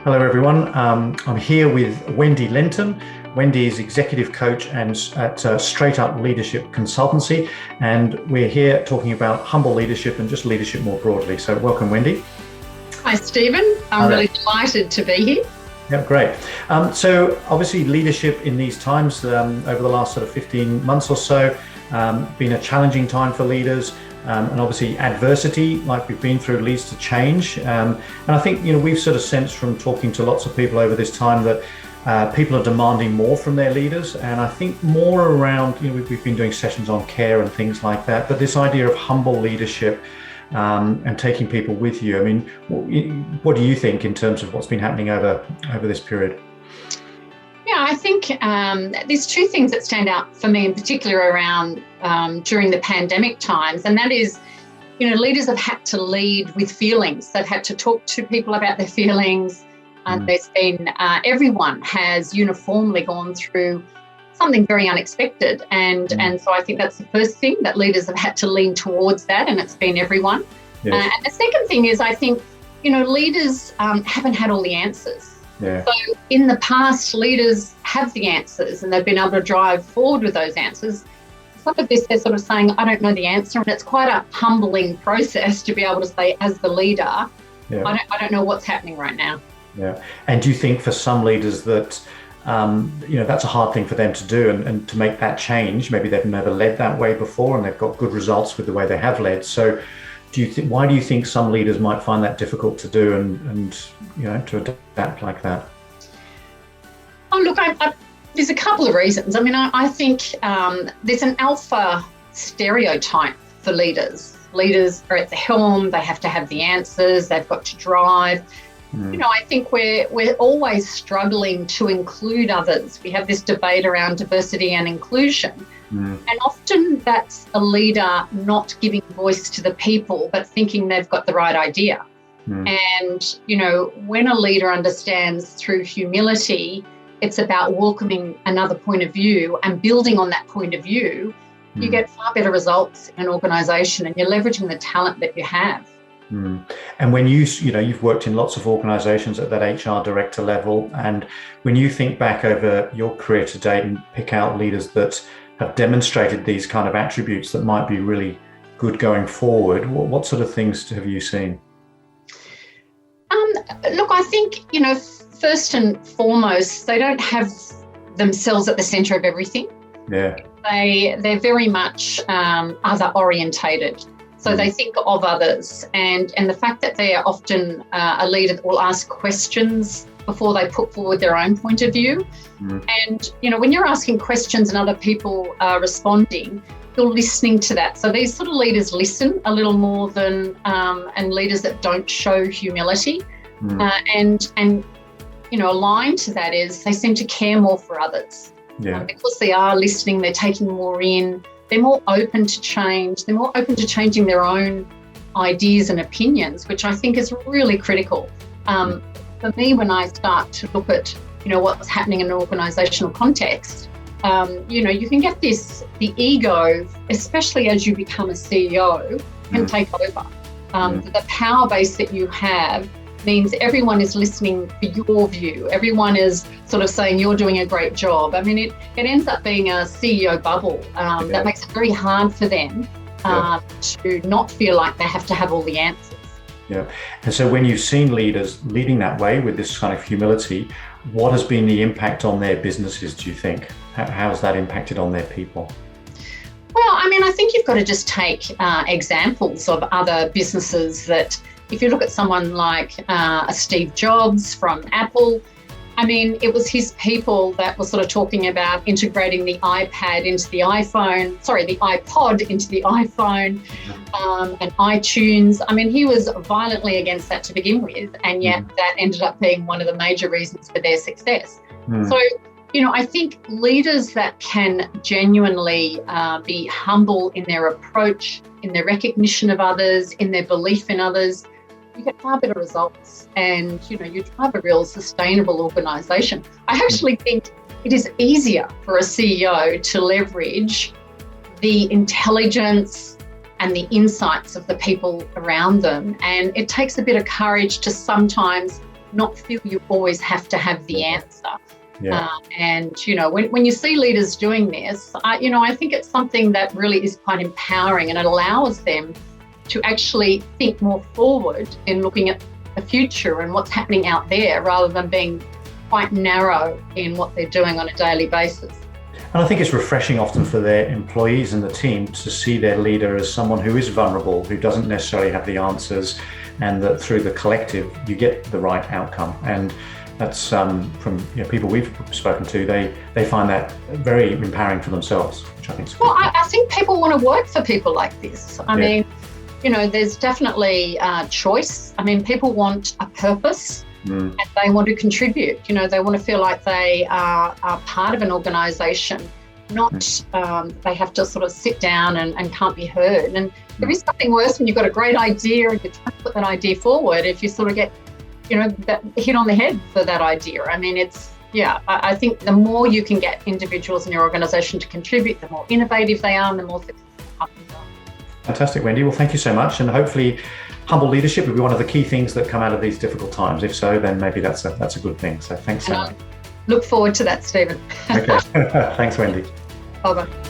Hello, everyone. I'm here with Wendy Lenton. Wendy is executive coach at Straight Up Leadership Consultancy, and we're here talking about humble leadership and just leadership more broadly. So welcome, Wendy. Hi, Stephen. I'm really delighted to be here. Yeah, great. So obviously leadership in these times over the last sort of 15 months or so, been a challenging time for leaders. And obviously adversity, like we've been through, leads to change. And I think, we've sort of sensed from talking to lots of people over this time that people are demanding more from their leaders. And I think more around, we've been doing sessions on care and things like that, but this idea of humble leadership and taking people with you. I mean, what do you think in terms of what's been happening over this period? Yeah, I think there's two things that stand out for me in particular around during the pandemic times, and that is, leaders have had to lead with feelings. They've had to talk to people about their feelings. There's been, everyone has uniformly gone through something very unexpected. And so I think that's the first thing, that leaders have had to lean towards that, and it's been everyone. Yes. And the second thing is, I think, leaders haven't had all the answers. Yeah. So in the past, leaders have the answers and they've been able to drive forward with those answers. Some of this, they're sort of saying, I don't know the answer. And it's quite a humbling process to be able to say, as the leader, I don't know what's happening right now. Yeah. And do you think for some leaders that, that's a hard thing for them to do and to make that change? Maybe they've never led that way before and they've got good results with the way they have led. So why do you think some leaders might find that difficult to do and to adapt like that? Oh, look, there's a couple of reasons. I mean, I think there's an alpha stereotype for leaders. Leaders are at the helm, they have to have the answers, they've got to drive. I think we're always struggling to include others. We have this debate around diversity and inclusion. And often that's a leader not giving voice to the people, but thinking they've got the right idea. And, when a leader understands through humility, it's about welcoming another point of view and building on that point of view, you get far better results in an organisation and you're leveraging the talent that you have. And when you've worked in lots of organisations at that HR director level, and when you think back over your career to date and pick out leaders that have demonstrated these kind of attributes that might be really good going forward, what sort of things have you seen? Look, I think, first and foremost, they don't have themselves at the centre of everything. Yeah. They're very much other orientated. So they think of others, and the fact that they are often a leader that will ask questions before they put forward their own point of view. And, when you're asking questions and other people are responding, you're listening to that. So these sort of leaders listen a little more than, and leaders that don't show humility. And aligned to that is they seem to care more for others. Because they are listening, they're taking more in, they're more open to change, they're more open to changing their own ideas and opinions, which I think is really critical. For me, when I start to look at, what's happening in an organisational context, you can get the ego, especially as you become a CEO, can take over. The power base that you have means everyone is listening for your view. Everyone is sort of saying you're doing a great job. I mean, it ends up being a CEO bubble that makes it very hard for them to not feel like they have to have all the answers. Yeah. And so when you've seen leaders leading that way with this kind of humility, what has been the impact on their businesses, do you think? How has that impacted on their people? Well, I mean, I think you've got to just take examples of other businesses that, if you look at someone like Steve Jobs from Apple, I mean, it was his people that were sort of talking about integrating the iPad into the iPhone, the iPod into the iPhone, and iTunes. I mean, he was violently against that to begin with, and yet that ended up being one of the major reasons for their success. So, I think leaders that can genuinely be humble in their approach, in their recognition of others, in their belief in others, you get far better results, and you drive a real sustainable organisation. I actually think it is easier for a CEO to leverage the intelligence and the insights of the people around them, and it takes a bit of courage to sometimes not feel you always have to have the answer. Yeah. And, when you see leaders doing this, I think it's something that really is quite empowering, and it allows them to actually think more forward in looking at the future and what's happening out there, rather than being quite narrow in what they're doing on a daily basis. And I think it's refreshing often for their employees and the team to see their leader as someone who is vulnerable, who doesn't necessarily have the answers, and that through the collective, you get the right outcome. And that's from people we've spoken to, they find that very empowering for themselves, which I think is good. Well, I think people want to work for people like this. I mean, there's definitely choice. I mean, people want a purpose. And they want to contribute. They want to feel like they are part of an organisation, not they have to sort of sit down and can't be heard. And there is something worse when you've got a great idea and you're trying to put that idea forward, if you sort of get, that hit on the head for that idea. I mean, I think the more you can get individuals in your organisation to contribute, the more innovative they are and the more successful companies are. Fantastic, Wendy. Well, thank you so much. And hopefully humble leadership will be one of the key things that come out of these difficult times. If so, then maybe that's a good thing. So thanks so much. Look forward to that, Stephen. Okay. Thanks, Wendy. Bye-bye.